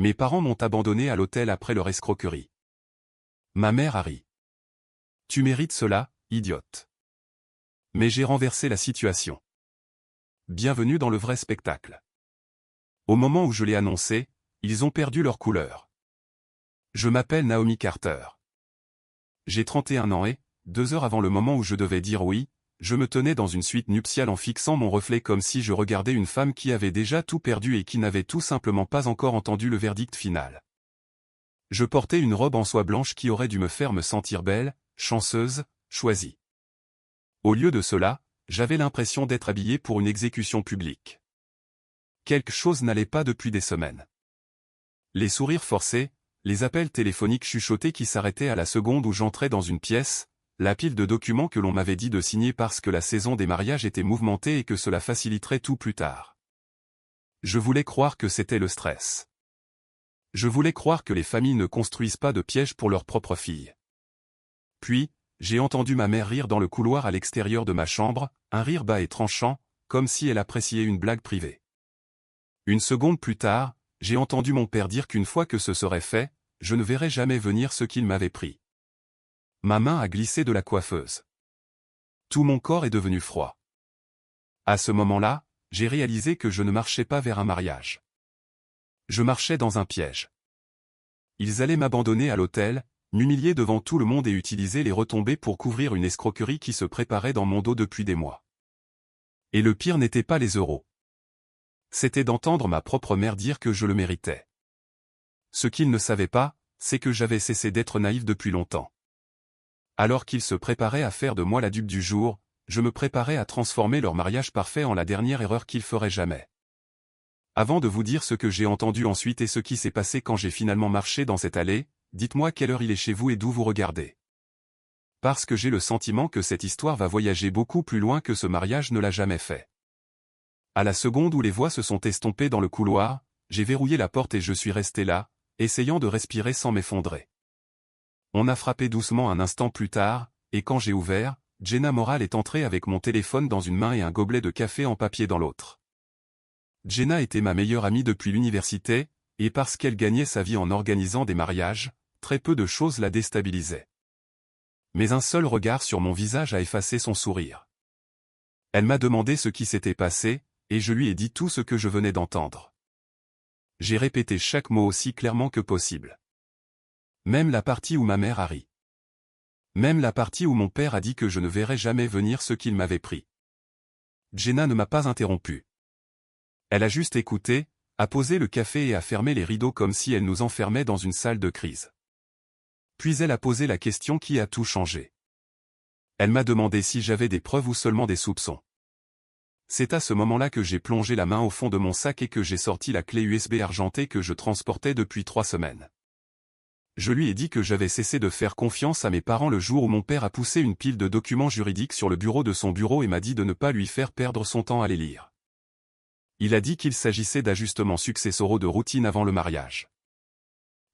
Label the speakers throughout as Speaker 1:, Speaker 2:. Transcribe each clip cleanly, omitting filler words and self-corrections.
Speaker 1: Mes parents m'ont abandonné à l'hôtel après leur escroquerie. Ma mère a ri. Tu mérites cela, idiote. Mais j'ai renversé la situation. Bienvenue dans le vrai spectacle. Au moment où je l'ai annoncé, ils ont perdu leur couleur. Je m'appelle Naomi Carter. J'ai 31 ans et, 2 heures avant le moment où je devais dire oui, je me tenais dans une suite nuptiale en fixant mon reflet comme si je regardais une femme qui avait déjà tout perdu et qui n'avait tout simplement pas encore entendu le verdict final. Je portais une robe en soie blanche qui aurait dû me faire me sentir belle, chanceuse, choisie. Au lieu de cela, j'avais l'impression d'être habillé pour une exécution publique. Quelque chose n'allait pas depuis des semaines. Les sourires forcés, les appels téléphoniques chuchotés qui s'arrêtaient à la seconde où j'entrais dans une pièce, la pile de documents que l'on m'avait dit de signer parce que la saison des mariages était mouvementée et que cela faciliterait tout plus tard. Je voulais croire que c'était le stress. Je voulais croire que les familles ne construisent pas de pièges pour leurs propres filles. Puis, j'ai entendu ma mère rire dans le couloir à l'extérieur de ma chambre, un rire bas et tranchant, comme si elle appréciait une blague privée. Une seconde plus tard, j'ai entendu mon père dire qu'une fois que ce serait fait, je ne verrais jamais venir ce qu'il m'avait pris. Ma main a glissé de la coiffeuse. Tout mon corps est devenu froid. À ce moment-là, j'ai réalisé que je ne marchais pas vers un mariage. Je marchais dans un piège. Ils allaient m'abandonner à l'hôtel, m'humilier devant tout le monde et utiliser les retombées pour couvrir une escroquerie qui se préparait dans mon dos depuis des mois. Et le pire n'était pas les euros. C'était d'entendre ma propre mère dire que je le méritais. Ce qu'ils ne savaient pas, c'est que j'avais cessé d'être naïf depuis longtemps. Alors qu'ils se préparaient à faire de moi la dupe du jour, je me préparais à transformer leur mariage parfait en la dernière erreur qu'ils feraient jamais. Avant de vous dire ce que j'ai entendu ensuite et ce qui s'est passé quand j'ai finalement marché dans cette allée, dites-moi quelle heure il est chez vous et d'où vous regardez. Parce que j'ai le sentiment que cette histoire va voyager beaucoup plus loin que ce mariage ne l'a jamais fait. À la seconde où les voix se sont estompées dans le couloir, j'ai verrouillé la porte et je suis resté là, essayant de respirer sans m'effondrer. On a frappé doucement un instant plus tard, et quand j'ai ouvert, Jenna Morale est entrée avec mon téléphone dans une main et un gobelet de café en papier dans l'autre. Jenna était ma meilleure amie depuis l'université, et parce qu'elle gagnait sa vie en organisant des mariages, très peu de choses la déstabilisaient. Mais un seul regard sur mon visage a effacé son sourire. Elle m'a demandé ce qui s'était passé, et je lui ai dit tout ce que je venais d'entendre. J'ai répété chaque mot aussi clairement que possible. Même la partie où ma mère a ri. Même la partie où mon père a dit que je ne verrais jamais venir ce qu'il m'avait pris. Jenna ne m'a pas interrompu. Elle a juste écouté, a posé le café et a fermé les rideaux comme si elle nous enfermait dans une salle de crise. Puis elle a posé la question qui a tout changé. Elle m'a demandé si j'avais des preuves ou seulement des soupçons. C'est à ce moment-là que j'ai plongé la main au fond de mon sac et que j'ai sorti la clé USB argentée que je transportais depuis 3 semaines. Je lui ai dit que j'avais cessé de faire confiance à mes parents le jour où mon père a poussé une pile de documents juridiques sur le bureau de son bureau et m'a dit de ne pas lui faire perdre son temps à les lire. Il a dit qu'il s'agissait d'ajustements successoraux de routine avant le mariage.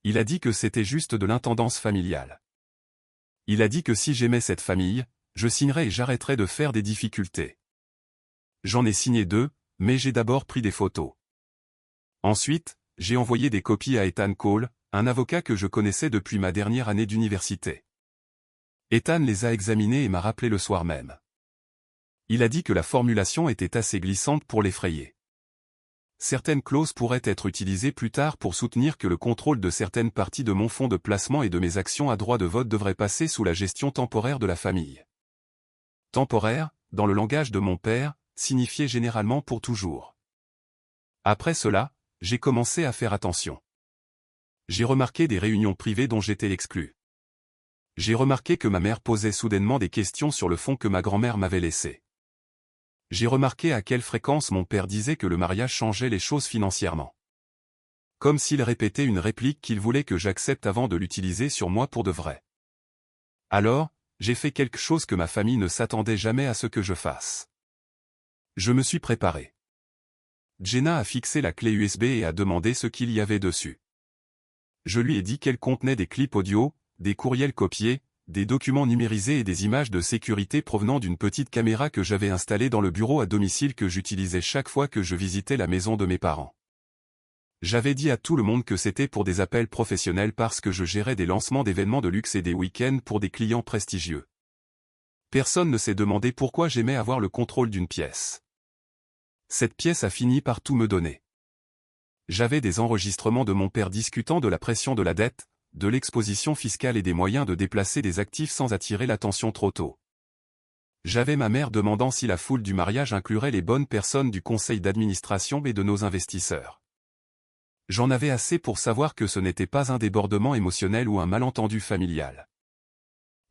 Speaker 1: Il a dit que c'était juste de l'intendance familiale. Il a dit que si j'aimais cette famille, je signerais et j'arrêterais de faire des difficultés. J'en ai signé 2, mais j'ai d'abord pris des photos. Ensuite, j'ai envoyé des copies à Ethan Cole, un avocat que je connaissais depuis ma dernière année d'université. Ethan les a examinés et m'a rappelé le soir même. Il a dit que la formulation était assez glissante pour l'effrayer. Certaines clauses pourraient être utilisées plus tard pour soutenir que le contrôle de certaines parties de mon fonds de placement et de mes actions à droit de vote devrait passer sous la gestion temporaire de la famille. Temporaire, dans le langage de mon père, signifiait généralement pour toujours. Après cela, j'ai commencé à faire attention. J'ai remarqué des réunions privées dont j'étais exclu. J'ai remarqué que ma mère posait soudainement des questions sur le fonds que ma grand-mère m'avait laissé. J'ai remarqué à quelle fréquence mon père disait que le mariage changeait les choses financièrement. Comme s'il répétait une réplique qu'il voulait que j'accepte avant de l'utiliser sur moi pour de vrai. Alors, j'ai fait quelque chose que ma famille ne s'attendait jamais à ce que je fasse. Je me suis préparé. Jenna a fixé la clé USB et a demandé ce qu'il y avait dessus. Je lui ai dit qu'elle contenait des clips audio, des courriels copiés, des documents numérisés et des images de sécurité provenant d'une petite caméra que j'avais installée dans le bureau à domicile que j'utilisais chaque fois que je visitais la maison de mes parents. J'avais dit à tout le monde que c'était pour des appels professionnels parce que je gérais des lancements d'événements de luxe et des week-ends pour des clients prestigieux. Personne ne s'est demandé pourquoi j'aimais avoir le contrôle d'une pièce. Cette pièce a fini par tout me donner. J'avais des enregistrements de mon père discutant de la pression de la dette, de l'exposition fiscale et des moyens de déplacer des actifs sans attirer l'attention trop tôt. J'avais ma mère demandant si la foule du mariage inclurait les bonnes personnes du conseil d'administration et de nos investisseurs. J'en avais assez pour savoir que ce n'était pas un débordement émotionnel ou un malentendu familial.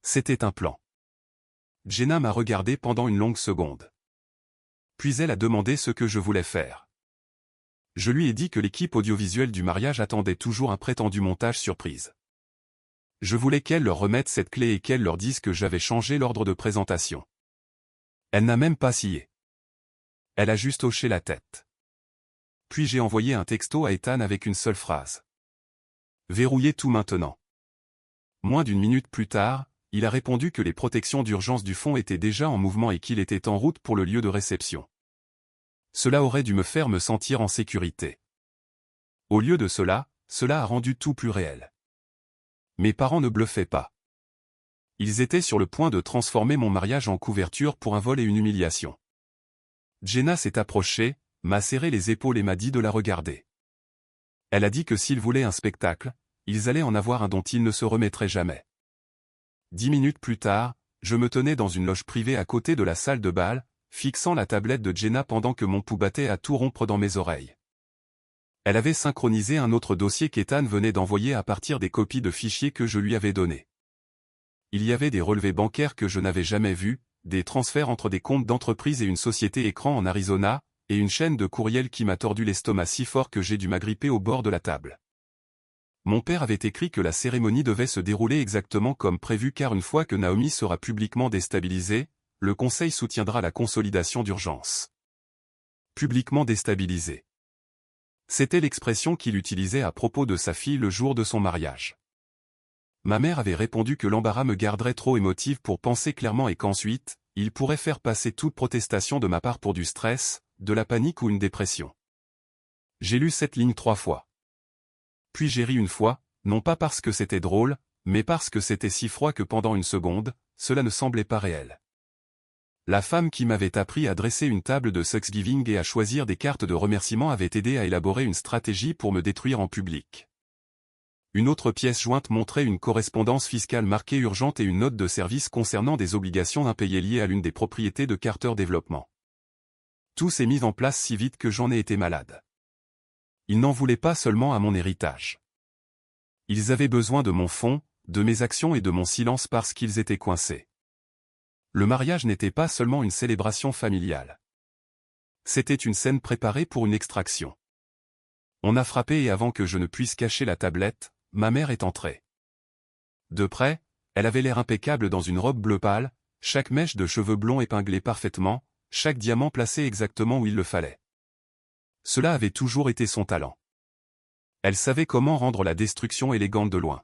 Speaker 1: C'était un plan. Jenna m'a regardé pendant une longue seconde. Puis elle a demandé ce que je voulais faire. Je lui ai dit que l'équipe audiovisuelle du mariage attendait toujours un prétendu montage surprise. Je voulais qu'elle leur remette cette clé et qu'elle leur dise que j'avais changé l'ordre de présentation. Elle n'a même pas scié. Elle a juste hoché la tête. Puis j'ai envoyé un texto à Ethan avec une seule phrase. Verrouillez tout maintenant. Moins d'une minute plus tard, il a répondu que les protections d'urgence du fond étaient déjà en mouvement et qu'il était en route pour le lieu de réception. Cela aurait dû me faire me sentir en sécurité. Au lieu de cela, cela a rendu tout plus réel. Mes parents ne bluffaient pas. Ils étaient sur le point de transformer mon mariage en couverture pour un vol et une humiliation. Jenna s'est approchée, m'a serré les épaules et m'a dit de la regarder. Elle a dit que s'ils voulaient un spectacle, ils allaient en avoir un dont ils ne se remettraient jamais. 10 minutes plus tard, je me tenais dans une loge privée à côté de la salle de bal, fixant la tablette de Jenna pendant que mon pouls battait à tout rompre dans mes oreilles. Elle avait synchronisé un autre dossier qu'Ethan venait d'envoyer à partir des copies de fichiers que je lui avais donnés. Il y avait des relevés bancaires que je n'avais jamais vus, des transferts entre des comptes d'entreprise et une société écran en Arizona, et une chaîne de courriels qui m'a tordu l'estomac si fort que j'ai dû m'agripper au bord de la table. Mon père avait écrit que la cérémonie devait se dérouler exactement comme prévu car une fois que Naomi sera publiquement déstabilisée, le conseil soutiendra la consolidation d'urgence. Publiquement déstabilisée. C'était l'expression qu'il utilisait à propos de sa fille le jour de son mariage. Ma mère avait répondu que l'embarras me garderait trop émotive pour penser clairement et qu'ensuite, il pourrait faire passer toute protestation de ma part pour du stress, de la panique ou une dépression. J'ai lu cette ligne 3 fois. Puis j'ai ri une fois, non pas parce que c'était drôle, mais parce que c'était si froid que pendant une seconde, cela ne semblait pas réel. La femme qui m'avait appris à dresser une table de Thanksgiving et à choisir des cartes de remerciement avait aidé à élaborer une stratégie pour me détruire en public. Une autre pièce jointe montrait une correspondance fiscale marquée urgente et une note de service concernant des obligations impayées liées à l'une des propriétés de Carter Development. Tout s'est mis en place si vite que j'en ai été malade. Ils n'en voulaient pas seulement à mon héritage. Ils avaient besoin de mon fonds, de mes actions et de mon silence parce qu'ils étaient coincés. Le mariage n'était pas seulement une célébration familiale. C'était une scène préparée pour une extraction. On a frappé et avant que je ne puisse cacher la tablette, ma mère est entrée. De près, elle avait l'air impeccable dans une robe bleu pâle, chaque mèche de cheveux blonds épinglée parfaitement, chaque diamant placé exactement où il le fallait. Cela avait toujours été son talent. Elle savait comment rendre la destruction élégante de loin.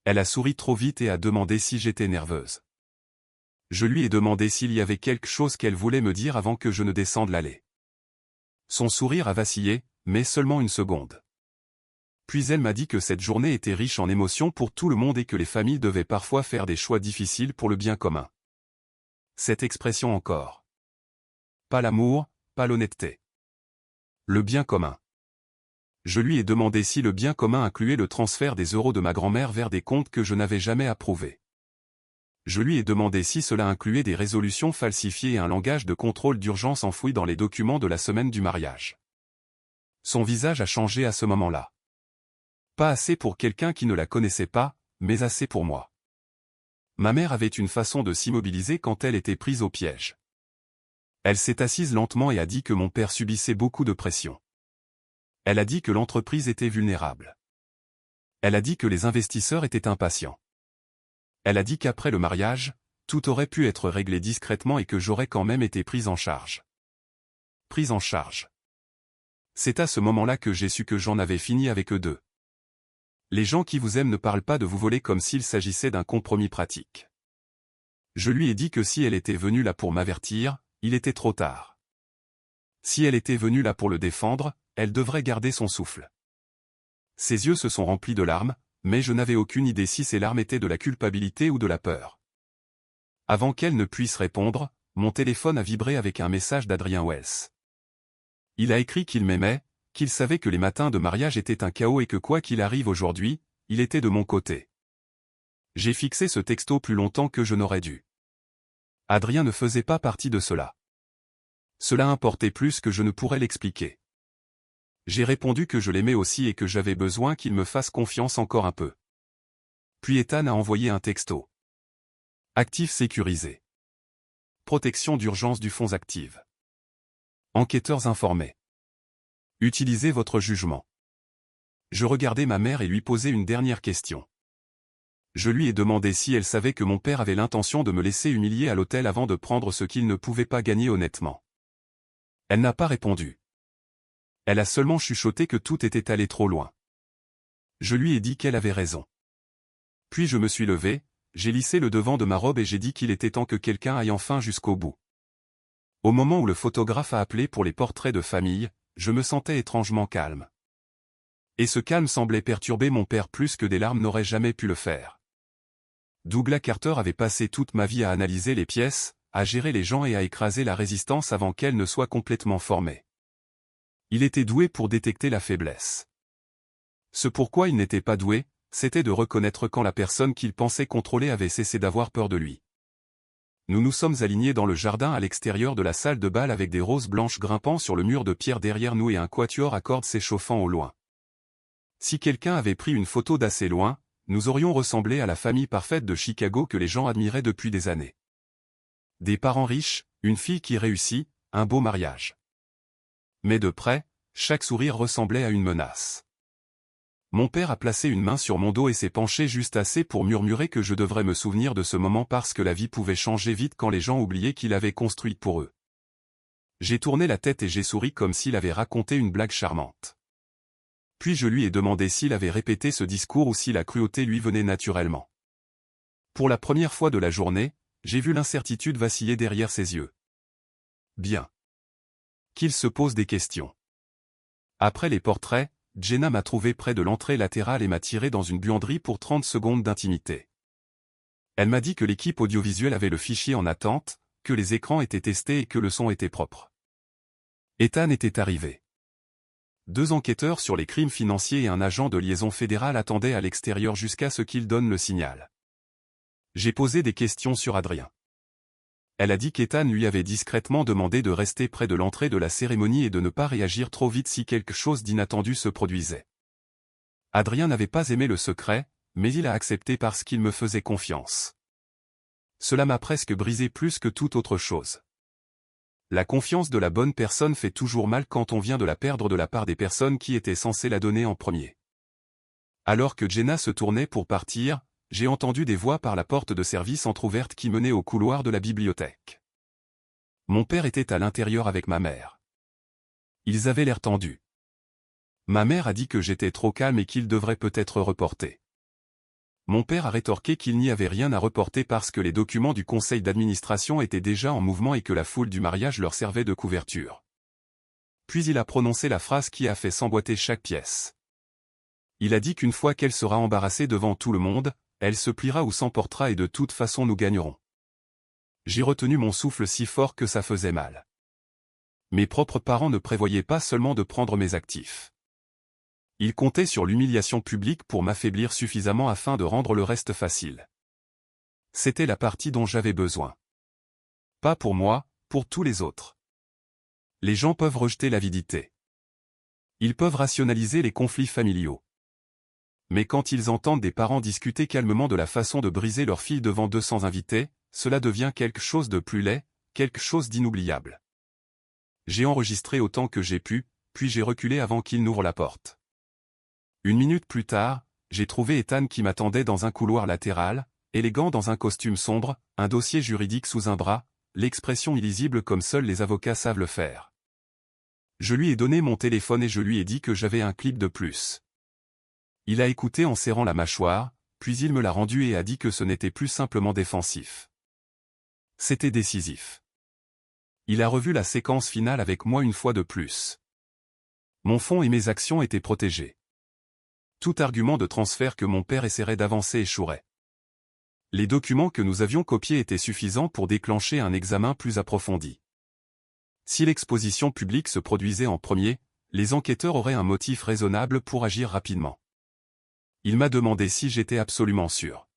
Speaker 1: Elle a souri trop vite et a demandé si j'étais nerveuse. Je lui ai demandé s'il y avait quelque chose qu'elle voulait me dire avant que je ne descende l'allée. Son sourire a vacillé, mais seulement une seconde. Puis elle m'a dit que cette journée était riche en émotions pour tout le monde et que les familles devaient parfois faire des choix difficiles pour le bien commun. Cette expression encore. Pas l'amour, pas l'honnêteté. Le bien commun. Je lui ai demandé si le bien commun incluait le transfert des euros de ma grand-mère vers des comptes que je n'avais jamais approuvés. Je lui ai demandé si cela incluait des résolutions falsifiées et un langage de contrôle d'urgence enfoui dans les documents de la semaine du mariage. Son visage a changé à ce moment-là. Pas assez pour quelqu'un qui ne la connaissait pas, mais assez pour moi. Ma mère avait une façon de s'immobiliser quand elle était prise au piège. Elle s'est assise lentement et a dit que mon père subissait beaucoup de pression. Elle a dit que l'entreprise était vulnérable. Elle a dit que les investisseurs étaient impatients. Elle a dit qu'après le mariage, tout aurait pu être réglé discrètement et que j'aurais quand même été prise en charge. Prise en charge. C'est à ce moment-là que j'ai su que j'en avais fini avec eux deux. Les gens qui vous aiment ne parlent pas de vous voler comme s'il s'agissait d'un compromis pratique. Je lui ai dit que si elle était venue là pour m'avertir, il était trop tard. Si elle était venue là pour le défendre, elle devrait garder son souffle. Ses yeux se sont remplis de larmes, mais je n'avais aucune idée si ces larmes étaient de la culpabilité ou de la peur. Avant qu'elle ne puisse répondre, mon téléphone a vibré avec un message d'Adrien Wells. Il a écrit qu'il m'aimait, qu'il savait que les matins de mariage étaient un chaos et que quoi qu'il arrive aujourd'hui, il était de mon côté. J'ai fixé ce texto plus longtemps que je n'aurais dû. Adrien ne faisait pas partie de cela. Cela importait plus que je ne pourrais l'expliquer. J'ai répondu que je l'aimais aussi et que j'avais besoin qu'il me fasse confiance encore un peu. Puis Ethan a envoyé un texto. Actif sécurisé. Protection d'urgence du fonds active. Enquêteurs informés. Utilisez votre jugement. Je regardais ma mère et lui posais une dernière question. Je lui ai demandé si elle savait que mon père avait l'intention de me laisser humilier à l'hôtel avant de prendre ce qu'il ne pouvait pas gagner honnêtement. Elle n'a pas répondu. Elle a seulement chuchoté que tout était allé trop loin. Je lui ai dit qu'elle avait raison. Puis je me suis levé, j'ai lissé le devant de ma robe et j'ai dit qu'il était temps que quelqu'un aille enfin jusqu'au bout. Au moment où le photographe a appelé pour les portraits de famille, je me sentais étrangement calme. Et ce calme semblait perturber mon père plus que des larmes n'auraient jamais pu le faire. Douglas Carter avait passé toute ma vie à analyser les pièces, à gérer les gens et à écraser la résistance avant qu'elle ne soit complètement formée. Il était doué pour détecter la faiblesse. Ce pourquoi il n'était pas doué, c'était de reconnaître quand la personne qu'il pensait contrôler avait cessé d'avoir peur de lui. Nous nous sommes alignés dans le jardin à l'extérieur de la salle de bal avec des roses blanches grimpant sur le mur de pierre derrière nous et un quatuor à cordes s'échauffant au loin. Si quelqu'un avait pris une photo d'assez loin, nous aurions ressemblé à la famille parfaite de Chicago que les gens admiraient depuis des années. Des parents riches, une fille qui réussit, un beau mariage. Mais de près, chaque sourire ressemblait à une menace. Mon père a placé une main sur mon dos et s'est penché juste assez pour murmurer que je devrais me souvenir de ce moment parce que la vie pouvait changer vite quand les gens oubliaient qu'il avait construit pour eux. J'ai tourné la tête et j'ai souri comme s'il avait raconté une blague charmante. Puis je lui ai demandé s'il avait répété ce discours ou si la cruauté lui venait naturellement. Pour la première fois de la journée, j'ai vu l'incertitude vaciller derrière ses yeux. Bien. Qu'il se pose des questions. Après les portraits, Jenna m'a trouvé près de l'entrée latérale et m'a tiré dans une buanderie pour 30 secondes d'intimité. Elle m'a dit que l'équipe audiovisuelle avait le fichier en attente, que les écrans étaient testés et que le son était propre. Ethan était arrivé. 2 enquêteurs sur les crimes financiers et un agent de liaison fédérale attendaient à l'extérieur jusqu'à ce qu'il donne le signal. J'ai posé des questions sur Adrien. Elle a dit qu'Ethan lui avait discrètement demandé de rester près de l'entrée de la cérémonie et de ne pas réagir trop vite si quelque chose d'inattendu se produisait. Adrien n'avait pas aimé le secret, mais il a accepté parce qu'il me faisait confiance. Cela m'a presque brisé plus que toute autre chose. La confiance de la bonne personne fait toujours mal quand on vient de la perdre de la part des personnes qui étaient censées la donner en premier. Alors que Jenna se tournait pour partir, j'ai entendu des voix par la porte de service entr'ouverte qui menait au couloir de la bibliothèque. Mon père était à l'intérieur avec ma mère. Ils avaient l'air tendus. Ma mère a dit que j'étais trop calme et qu'il devrait peut-être reporter. Mon père a rétorqué qu'il n'y avait rien à reporter parce que les documents du conseil d'administration étaient déjà en mouvement et que la foule du mariage leur servait de couverture. Puis il a prononcé la phrase qui a fait s'emboîter chaque pièce. Il a dit qu'une fois qu'elle sera embarrassée devant tout le monde, elle se pliera ou s'emportera et de toute façon nous gagnerons. J'ai retenu mon souffle si fort que ça faisait mal. Mes propres parents ne prévoyaient pas seulement de prendre mes actifs. Ils comptaient sur l'humiliation publique pour m'affaiblir suffisamment afin de rendre le reste facile. C'était la partie dont j'avais besoin. Pas pour moi, pour tous les autres. Les gens peuvent rejeter l'avidité. Ils peuvent rationaliser les conflits familiaux. Mais quand ils entendent des parents discuter calmement de la façon de briser leur fille devant 200 invités, cela devient quelque chose de plus laid, quelque chose d'inoubliable. J'ai enregistré autant que j'ai pu, puis j'ai reculé avant qu'il n'ouvre la porte. 1 minute plus tard, j'ai trouvé Ethan qui m'attendait dans un couloir latéral, élégant dans un costume sombre, un dossier juridique sous un bras, l'expression illisible comme seuls les avocats savent le faire. Je lui ai donné mon téléphone et je lui ai dit que j'avais un clip de plus. Il a écouté en serrant la mâchoire, puis il me l'a rendu et a dit que ce n'était plus simplement défensif. C'était décisif. Il a revu la séquence finale avec moi une fois de plus. Mon fonds et mes actions étaient protégés. Tout argument de transfert que mon père essaierait d'avancer échouerait. Les documents que nous avions copiés étaient suffisants pour déclencher un examen plus approfondi. Si l'exposition publique se produisait en premier, les enquêteurs auraient un motif raisonnable pour agir rapidement. Il m'a demandé si j'étais absolument sûr.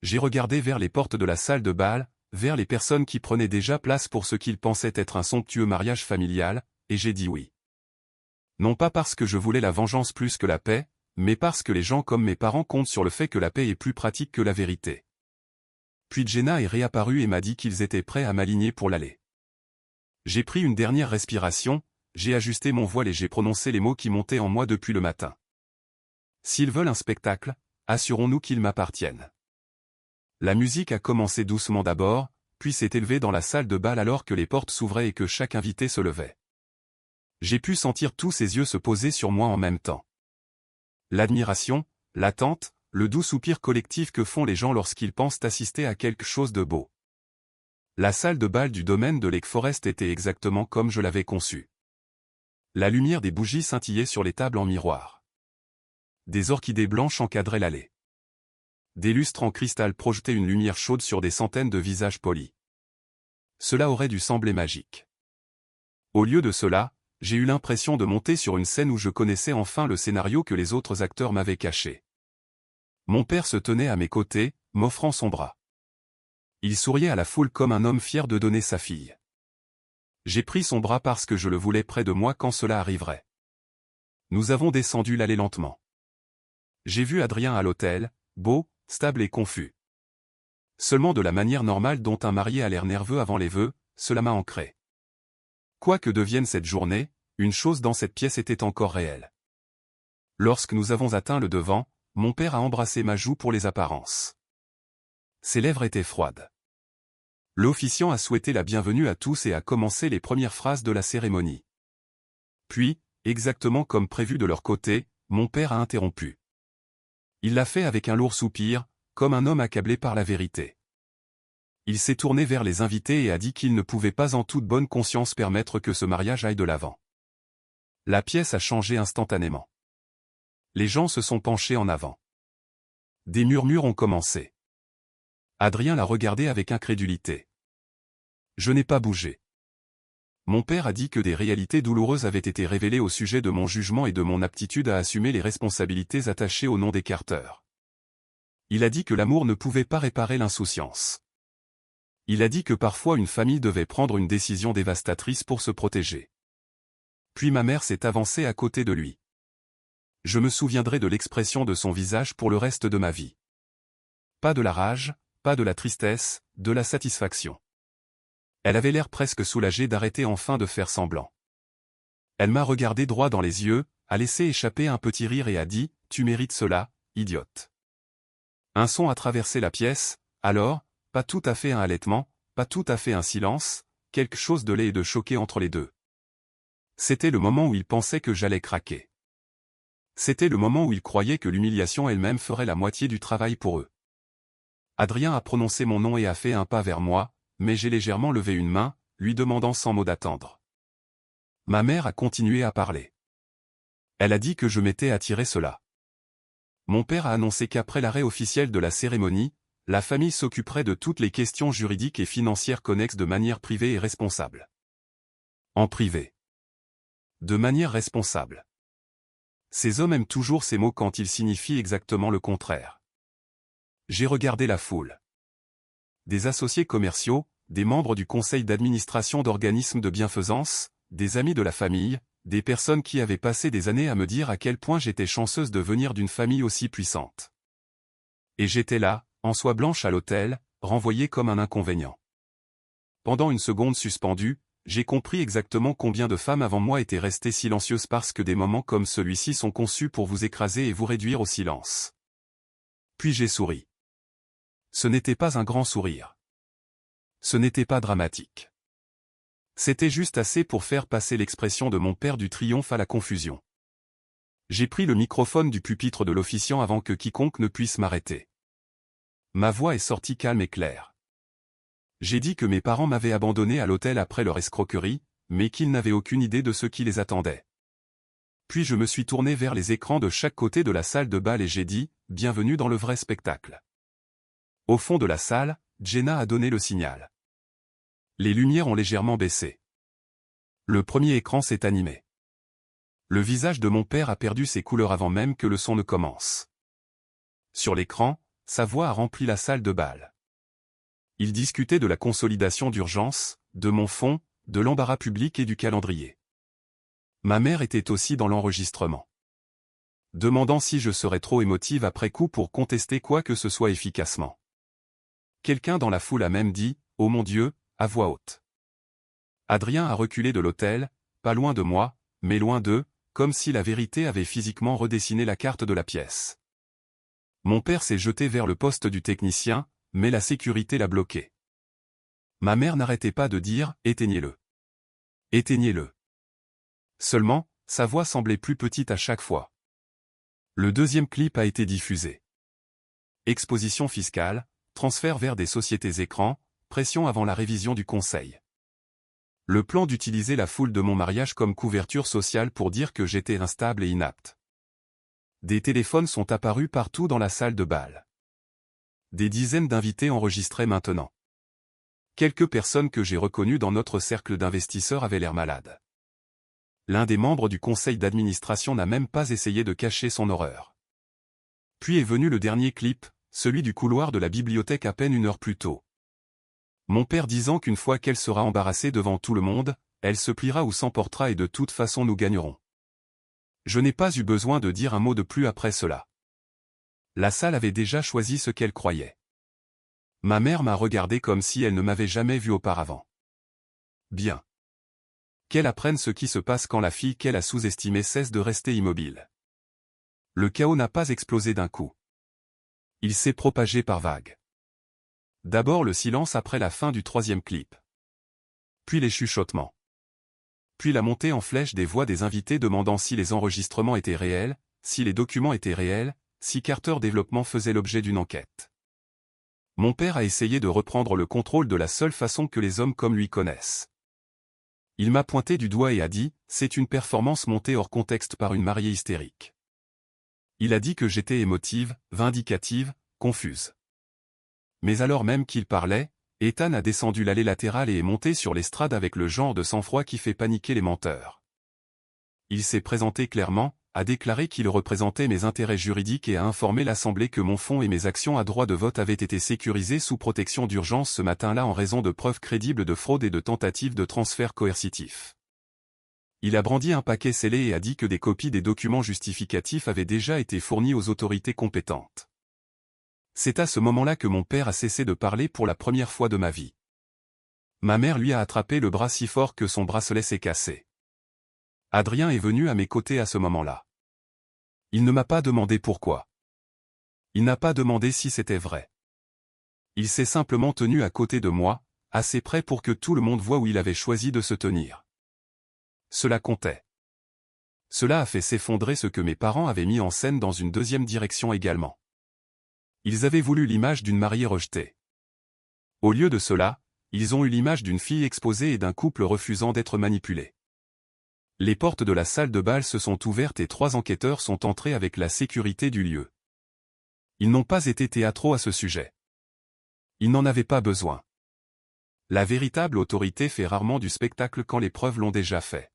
Speaker 1: J'ai regardé vers les portes de la salle de bal, vers les personnes qui prenaient déjà place pour ce qu'ils pensaient être un somptueux mariage familial, et j'ai dit oui. Non pas parce que je voulais la vengeance plus que la paix, mais parce que les gens comme mes parents comptent sur le fait que la paix est plus pratique que la vérité. Puis Jenna est réapparue et m'a dit qu'ils étaient prêts à m'aligner pour l'aller. J'ai pris une dernière respiration, j'ai ajusté mon voile et j'ai prononcé les mots qui montaient en moi depuis le matin. S'ils veulent un spectacle, assurons-nous qu'ils m'appartiennent. La musique a commencé doucement d'abord, puis s'est élevée dans la salle de bal alors que les portes s'ouvraient et que chaque invité se levait. J'ai pu sentir tous ses yeux se poser sur moi en même temps. L'admiration, l'attente, le doux soupir collectif que font les gens lorsqu'ils pensent assister à quelque chose de beau. La salle de bal du domaine de Lake Forest était exactement comme je l'avais conçue. La lumière des bougies scintillait sur les tables en miroir. Des orchidées blanches encadraient l'allée. Des lustres en cristal projetaient une lumière chaude sur des centaines de visages polis. Cela aurait dû sembler magique. Au lieu de cela, j'ai eu l'impression de monter sur une scène où je connaissais enfin le scénario que les autres acteurs m'avaient caché. Mon père se tenait à mes côtés, m'offrant son bras. Il souriait à la foule comme un homme fier de donner sa fille. J'ai pris son bras parce que je le voulais près de moi quand cela arriverait. Nous avons descendu l'allée lentement. J'ai vu Adrien à l'hôtel, beau, stable et confus. Seulement de la manière normale dont un marié a l'air nerveux avant les vœux, cela m'a ancré. Quoi que devienne cette journée, une chose dans cette pièce était encore réelle. Lorsque nous avons atteint le devant, mon père a embrassé ma joue pour les apparences. Ses lèvres étaient froides. L'officiant a souhaité la bienvenue à tous et a commencé les premières phrases de la cérémonie. Puis, exactement comme prévu de leur côté, mon père a interrompu. Il l'a fait avec un lourd soupir, comme un homme accablé par la vérité. Il s'est tourné vers les invités et a dit qu'il ne pouvait pas en toute bonne conscience permettre que ce mariage aille de l'avant. La pièce a changé instantanément. Les gens se sont penchés en avant. Des murmures ont commencé. Adrien l'a regardé avec incrédulité. Je n'ai pas bougé. Mon père a dit que des réalités douloureuses avaient été révélées au sujet de mon jugement et de mon aptitude à assumer les responsabilités attachées au nom des Carter. Il a dit que l'amour ne pouvait pas réparer l'insouciance. Il a dit que parfois une famille devait prendre une décision dévastatrice pour se protéger. Puis ma mère s'est avancée à côté de lui. Je me souviendrai de l'expression de son visage pour le reste de ma vie. Pas de la rage, pas de la tristesse, de la satisfaction. Elle avait l'air presque soulagée d'arrêter enfin de faire semblant. Elle m'a regardé droit dans les yeux, a laissé échapper un petit rire et a dit « Tu mérites cela, idiote ». Un son a traversé la pièce, alors, pas tout à fait un halètement, pas tout à fait un silence, quelque chose de laid et de choqué entre les deux. C'était le moment où il pensait que j'allais craquer. C'était le moment où il croyait que l'humiliation elle-même ferait la moitié du travail pour eux. Adrien a prononcé mon nom et a fait un pas vers moi, mais j'ai légèrement levé une main, lui demandant sans mot d'attendre. Ma mère a continué à parler. Elle a dit que je m'étais attiré cela. Mon père a annoncé qu'après l'arrêt officiel de la cérémonie, la famille s'occuperait de toutes les questions juridiques et financières connexes de manière privée et responsable. En privé. De manière responsable. Ces hommes aiment toujours ces mots quand ils signifient exactement le contraire. J'ai regardé la foule. Des associés commerciaux, des membres du conseil d'administration d'organismes de bienfaisance, des amis de la famille, des personnes qui avaient passé des années à me dire à quel point j'étais chanceuse de venir d'une famille aussi puissante. Et j'étais là, en soie blanche à l'hôtel, renvoyé comme un inconvénient. Pendant une seconde suspendue, j'ai compris exactement combien de femmes avant moi étaient restées silencieuses parce que des moments comme celui-ci sont conçus pour vous écraser et vous réduire au silence. Puis j'ai souri. Ce n'était pas un grand sourire. Ce n'était pas dramatique. C'était juste assez pour faire passer l'expression de mon père du triomphe à la confusion. J'ai pris le microphone du pupitre de l'officiant avant que quiconque ne puisse m'arrêter. Ma voix est sortie calme et claire. J'ai dit que mes parents m'avaient abandonné à l'hôtel après leur escroquerie, mais qu'ils n'avaient aucune idée de ce qui les attendait. Puis je me suis tourné vers les écrans de chaque côté de la salle de bal et j'ai dit « Bienvenue dans le vrai spectacle ». Au fond de la salle, Jenna a donné le signal. Les lumières ont légèrement baissé. Le premier écran s'est animé. Le visage de mon père a perdu ses couleurs avant même que le son ne commence. Sur l'écran, sa voix a rempli la salle de bal. Il discutait de la consolidation d'urgence, de mon fonds, de l'embarras public et du calendrier. Ma mère était aussi dans l'enregistrement. Demandant si je serais trop émotive après coup pour contester quoi que ce soit efficacement. Quelqu'un dans la foule a même dit « Oh mon Dieu !» à voix haute. Adrien a reculé de l'autel, pas loin de moi, mais loin d'eux, comme si la vérité avait physiquement redessiné la carte de la pièce. Mon père s'est jeté vers le poste du technicien, mais la sécurité l'a bloqué. Ma mère n'arrêtait pas de dire « Éteignez-le. Éteignez-le. » Seulement, sa voix semblait plus petite à chaque fois. Le deuxième clip a été diffusé. Exposition fiscale, transfert vers des sociétés écrans, pression avant la révision du conseil. Le plan d'utiliser la foule de mon mariage comme couverture sociale pour dire que j'étais instable et inapte. Des téléphones sont apparus partout dans la salle de bal. Des dizaines d'invités enregistraient maintenant. Quelques personnes que j'ai reconnues dans notre cercle d'investisseurs avaient l'air malades. L'un des membres du conseil d'administration n'a même pas essayé de cacher son horreur. Puis est venu le dernier clip, celui du couloir de la bibliothèque à peine une heure plus tôt. Mon père disant qu'une fois qu'elle sera embarrassée devant tout le monde, elle se pliera ou s'emportera et de toute façon nous gagnerons. Je n'ai pas eu besoin de dire un mot de plus après cela. La salle avait déjà choisi ce qu'elle croyait. Ma mère m'a regardé comme si elle ne m'avait jamais vu auparavant. Bien. Qu'elle apprenne ce qui se passe quand la fille qu'elle a sous-estimée cesse de rester immobile. Le chaos n'a pas explosé d'un coup. Il s'est propagé par vagues. D'abord le silence après la fin du troisième clip. Puis les chuchotements. Puis la montée en flèche des voix des invités demandant si les enregistrements étaient réels, si les documents étaient réels, si Carter Développement faisait l'objet d'une enquête. Mon père a essayé de reprendre le contrôle de la seule façon que les hommes comme lui connaissent. Il m'a pointé du doigt et a dit « C'est une performance montée hors contexte par une mariée hystérique ». Il a dit que j'étais émotive, vindicative, confuse. Mais alors même qu'il parlait, Ethan a descendu l'allée latérale et est monté sur l'estrade avec le genre de sang-froid qui fait paniquer les menteurs. Il s'est présenté clairement, a déclaré qu'il représentait mes intérêts juridiques et a informé l'Assemblée que mon fonds et mes actions à droit de vote avaient été sécurisés sous protection d'urgence ce matin-là en raison de preuves crédibles de fraude et de tentatives de transfert coercitif. Il a brandi un paquet scellé et a dit que des copies des documents justificatifs avaient déjà été fournies aux autorités compétentes. C'est à ce moment-là que mon père a cessé de parler pour la première fois de ma vie. Ma mère lui a attrapé le bras si fort que son bracelet s'est cassé. Adrien est venu à mes côtés à ce moment-là. Il ne m'a pas demandé pourquoi. Il n'a pas demandé si c'était vrai. Il s'est simplement tenu à côté de moi, assez près pour que tout le monde voie où il avait choisi de se tenir. Cela comptait. Cela a fait s'effondrer ce que mes parents avaient mis en scène dans une deuxième direction également. Ils avaient voulu l'image d'une mariée rejetée. Au lieu de cela, ils ont eu l'image d'une fille exposée et d'un couple refusant d'être manipulé. Les portes de la salle de bal se sont ouvertes et 3 enquêteurs sont entrés avec la sécurité du lieu. Ils n'ont pas été théâtraux à ce sujet. Ils n'en avaient pas besoin. La véritable autorité fait rarement du spectacle quand les preuves l'ont déjà fait.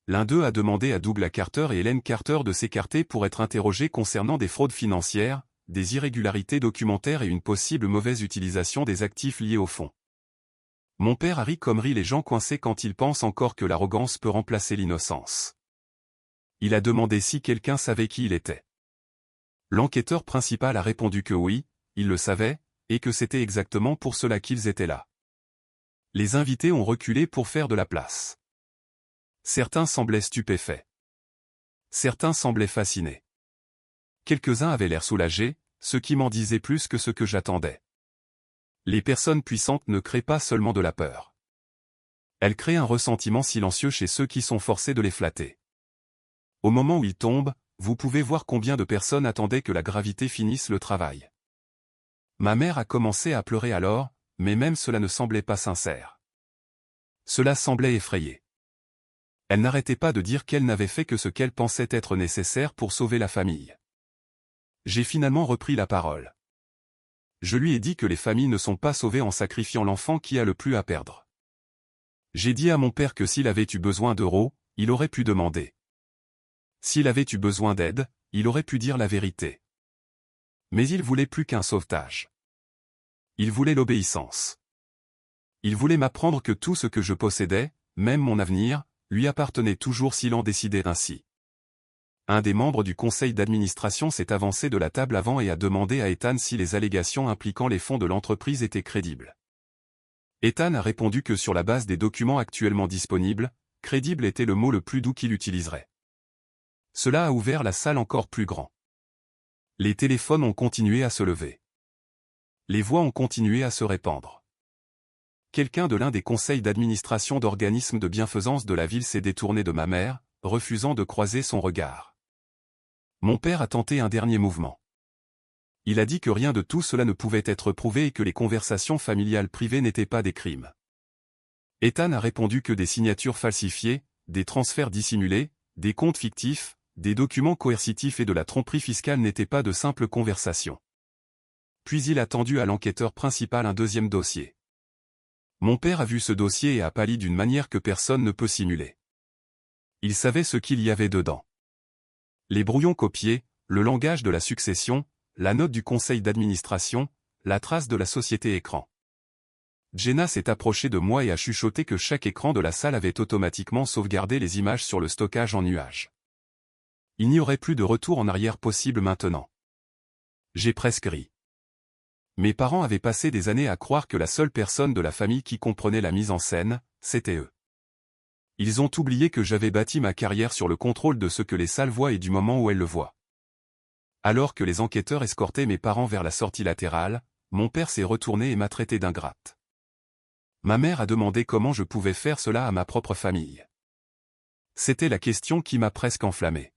Speaker 1: L'un d'eux a demandé à Douglas Carter et Helen Carter de s'écarter pour être interrogés concernant des fraudes financières, des irrégularités documentaires et une possible mauvaise utilisation des actifs liés au fonds. Mon père a ri comme rient les gens coincés quand ils pensent encore que l'arrogance peut remplacer l'innocence. Il a demandé si quelqu'un savait qui il était. L'enquêteur principal a répondu que oui, il le savait, et que c'était exactement pour cela qu'ils étaient là. Les invités ont reculé pour faire de la place. Certains semblaient stupéfaits. Certains semblaient fascinés. Quelques-uns avaient l'air soulagés, ce qui m'en disait plus que ce que j'attendais. Les personnes puissantes ne créent pas seulement de la peur. Elles créent un ressentiment silencieux chez ceux qui sont forcés de les flatter. Au moment où ils tombent, vous pouvez voir combien de personnes attendaient que la gravité finisse le travail. Ma mère a commencé à pleurer alors, mais même cela ne semblait pas sincère. Cela semblait effrayé. Elle n'arrêtait pas de dire qu'elle n'avait fait que ce qu'elle pensait être nécessaire pour sauver la famille. J'ai finalement repris la parole. Je lui ai dit que les familles ne sont pas sauvées en sacrifiant l'enfant qui a le plus à perdre. J'ai dit à mon père que s'il avait eu besoin d'euros, il aurait pu demander. S'il avait eu besoin d'aide, il aurait pu dire la vérité. Mais il voulait plus qu'un sauvetage. Il voulait l'obéissance. Il voulait m'apprendre que tout ce que je possédais, même mon avenir, lui appartenait toujours s'il en décidait ainsi. Un des membres du conseil d'administration s'est avancé de la table avant et a demandé à Ethan si les allégations impliquant les fonds de l'entreprise étaient crédibles. Ethan a répondu que sur la base des documents actuellement disponibles, crédible était le mot le plus doux qu'il utiliserait. Cela a ouvert la salle encore plus grand. Les téléphones ont continué à se lever. Les voix ont continué à se répandre. Quelqu'un de l'un des conseils d'administration d'organismes de bienfaisance de la ville s'est détourné de ma mère, refusant de croiser son regard. Mon père a tenté un dernier mouvement. Il a dit que rien de tout cela ne pouvait être prouvé et que les conversations familiales privées n'étaient pas des crimes. Ethan a répondu que des signatures falsifiées, des transferts dissimulés, des comptes fictifs, des documents coercitifs et de la tromperie fiscale n'étaient pas de simples conversations. Puis il a tendu à l'enquêteur principal un deuxième dossier. Mon père a vu ce dossier et a pâli d'une manière que personne ne peut simuler. Il savait ce qu'il y avait dedans. Les brouillons copiés, le langage de la succession, la note du conseil d'administration, la trace de la société écran. Jenna s'est approchée de moi et a chuchoté que chaque écran de la salle avait automatiquement sauvegardé les images sur le stockage en nuage. Il n'y aurait plus de retour en arrière possible maintenant. J'ai presque ri. Mes parents avaient passé des années à croire que la seule personne de la famille qui comprenait la mise en scène, c'était eux. Ils ont oublié que j'avais bâti ma carrière sur le contrôle de ce que les salles voient et du moment où elles le voient. Alors que les enquêteurs escortaient mes parents vers la sortie latérale, mon père s'est retourné et m'a traité d'ingrate. Ma mère a demandé comment je pouvais faire cela à ma propre famille. C'était la question qui m'a presque enflammé.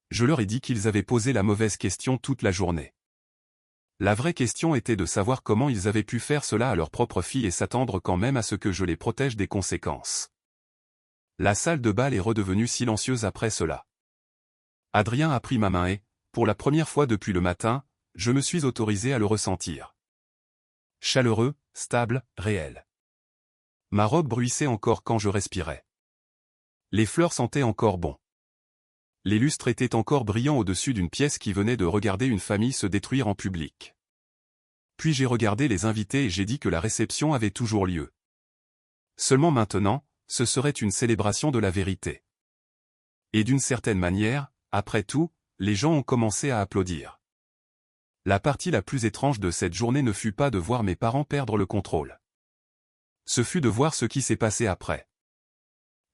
Speaker 1: Je leur ai dit qu'ils avaient posé la mauvaise question toute la journée. La vraie question était de savoir comment ils avaient pu faire cela à leur propre fille et s'attendre quand même à ce que je les protège des conséquences. La salle de bal est redevenue silencieuse après cela. Adrien a pris ma main et, pour la première fois depuis le matin, je me suis autorisé à le ressentir. Chaleureux, stable, réel. Ma robe bruissait encore quand je respirais. Les fleurs sentaient encore bon. Les lustres étaient encore brillants au-dessus d'une pièce qui venait de regarder une famille se détruire en public. Puis j'ai regardé les invités et j'ai dit que la réception avait toujours lieu. Seulement maintenant, ce serait une célébration de la vérité. Et d'une certaine manière, après tout, les gens ont commencé à applaudir. La partie la plus étrange de cette journée ne fut pas de voir mes parents perdre le contrôle. Ce fut de voir ce qui s'est passé après.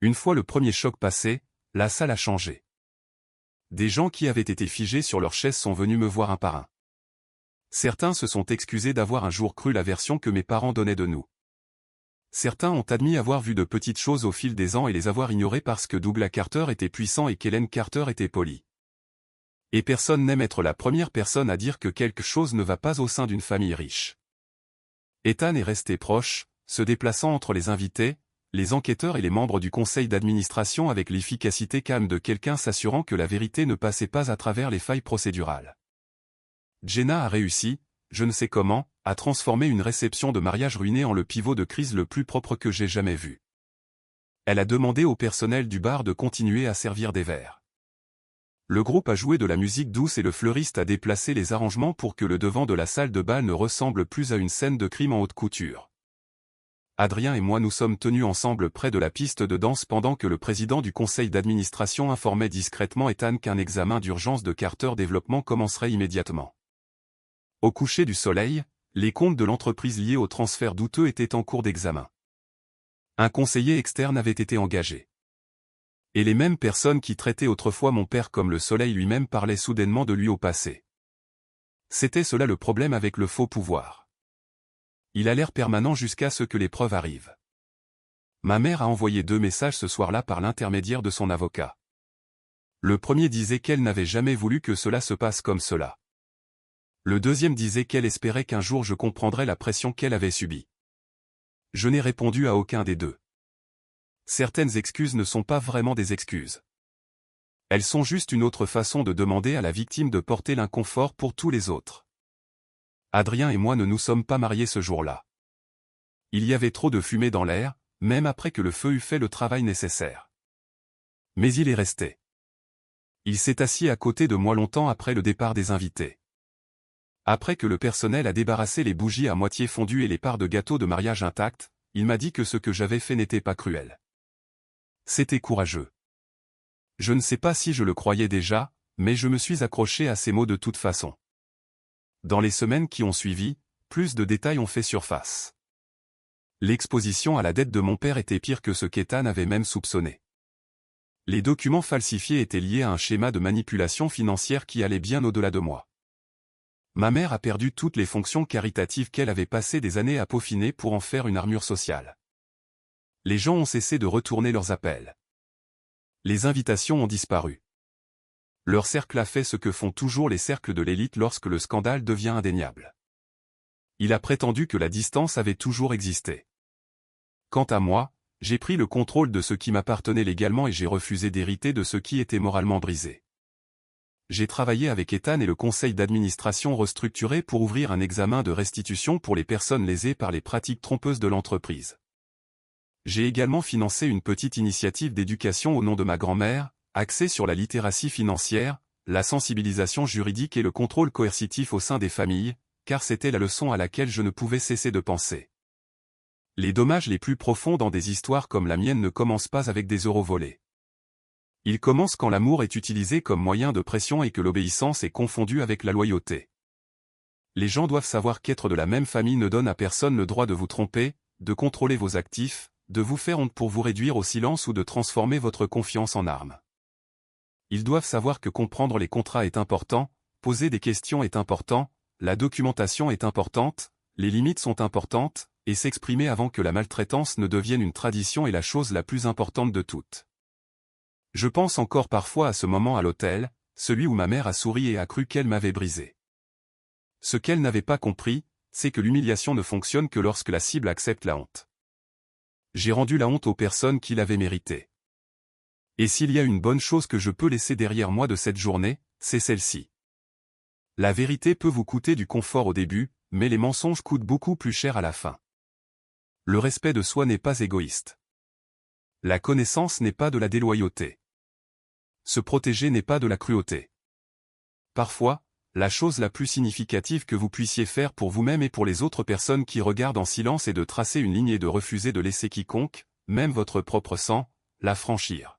Speaker 1: Une fois le premier choc passé, la salle a changé. Des gens qui avaient été figés sur leurs chaises sont venus me voir un par un. Certains se sont excusés d'avoir un jour cru la version que mes parents donnaient de nous. Certains ont admis avoir vu de petites choses au fil des ans et les avoir ignorées parce que Douglas Carter était puissant et qu'Hélène Carter était polie. Et personne n'aime être la première personne à dire que quelque chose ne va pas au sein d'une famille riche. Ethan est resté proche, se déplaçant entre les invités, les enquêteurs et les membres du conseil d'administration avec l'efficacité calme de quelqu'un s'assurant que la vérité ne passait pas à travers les failles procédurales. Jenna a réussi, je ne sais comment, à transformer une réception de mariage ruinée en le pivot de crise le plus propre que j'ai jamais vu. Elle a demandé au personnel du bar de continuer à servir des verres. Le groupe a joué de la musique douce et le fleuriste a déplacé les arrangements pour que le devant de la salle de bal ne ressemble plus à une scène de crime en haute couture. Adrien et moi nous sommes tenus ensemble près de la piste de danse pendant que le président du conseil d'administration informait discrètement Ethan qu'un examen d'urgence de Carter Développement commencerait immédiatement. Au coucher du soleil, les comptes de l'entreprise liés au transfert douteux étaient en cours d'examen. Un conseiller externe avait été engagé. Et les mêmes personnes qui traitaient autrefois mon père comme le soleil lui-même parlaient soudainement de lui au passé. C'était cela le problème avec le faux pouvoir. Il a l'air permanent jusqu'à ce que les preuves arrivent. Ma mère a envoyé 2 messages ce soir-là par l'intermédiaire de son avocat. Le premier disait qu'elle n'avait jamais voulu que cela se passe comme cela. Le deuxième disait qu'elle espérait qu'un jour je comprendrais la pression qu'elle avait subie. Je n'ai répondu à aucun des deux. Certaines excuses ne sont pas vraiment des excuses. Elles sont juste une autre façon de demander à la victime de porter l'inconfort pour tous les autres. Adrien et moi ne nous sommes pas mariés ce jour-là. Il y avait trop de fumée dans l'air, même après que le feu eut fait le travail nécessaire. Mais il est resté. Il s'est assis à côté de moi longtemps après le départ des invités. Après que le personnel a débarrassé les bougies à moitié fondues et les parts de gâteau de mariage intactes, il m'a dit que ce que j'avais fait n'était pas cruel. C'était courageux. Je ne sais pas si je le croyais déjà, mais je me suis accroché à ces mots de toute façon. Dans les semaines qui ont suivi, plus de détails ont fait surface. L'exposition à la dette de mon père était pire que ce qu'Ethan avait même soupçonné. Les documents falsifiés étaient liés à un schéma de manipulation financière qui allait bien au-delà de moi. Ma mère a perdu toutes les fonctions caritatives qu'elle avait passé des années à peaufiner pour en faire une armure sociale. Les gens ont cessé de retourner leurs appels. Les invitations ont disparu. Leur cercle a fait ce que font toujours les cercles de l'élite lorsque le scandale devient indéniable. Il a prétendu que la distance avait toujours existé. Quant à moi, j'ai pris le contrôle de ce qui m'appartenait légalement et j'ai refusé d'hériter de ce qui était moralement brisé. J'ai travaillé avec Ethan et le conseil d'administration restructuré pour ouvrir un examen de restitution pour les personnes lésées par les pratiques trompeuses de l'entreprise. J'ai également financé une petite initiative d'éducation au nom de ma grand-mère, axée sur la littératie financière, la sensibilisation juridique et le contrôle coercitif au sein des familles, car c'était la leçon à laquelle je ne pouvais cesser de penser. Les dommages les plus profonds dans des histoires comme la mienne ne commencent pas avec des euros volés. Ils commencent quand l'amour est utilisé comme moyen de pression et que l'obéissance est confondue avec la loyauté. Les gens doivent savoir qu'être de la même famille ne donne à personne le droit de vous tromper, de contrôler vos actifs, de vous faire honte pour vous réduire au silence ou de transformer votre confiance en arme. Ils doivent savoir que comprendre les contrats est important, poser des questions est important, la documentation est importante, les limites sont importantes, et s'exprimer avant que la maltraitance ne devienne une tradition est la chose la plus importante de toutes. Je pense encore parfois à ce moment à l'hôtel, celui où ma mère a souri et a cru qu'elle m'avait brisé. Ce qu'elle n'avait pas compris, c'est que l'humiliation ne fonctionne que lorsque la cible accepte la honte. J'ai rendu la honte aux personnes qui l'avaient méritée. Et s'il y a une bonne chose que je peux laisser derrière moi de cette journée, c'est celle-ci. La vérité peut vous coûter du confort au début, mais les mensonges coûtent beaucoup plus cher à la fin. Le respect de soi n'est pas égoïste. La connaissance n'est pas de la déloyauté. Se protéger n'est pas de la cruauté. Parfois, la chose la plus significative que vous puissiez faire pour vous-même et pour les autres personnes qui regardent en silence est de tracer une ligne et de refuser de laisser quiconque, même votre propre sang, la franchir.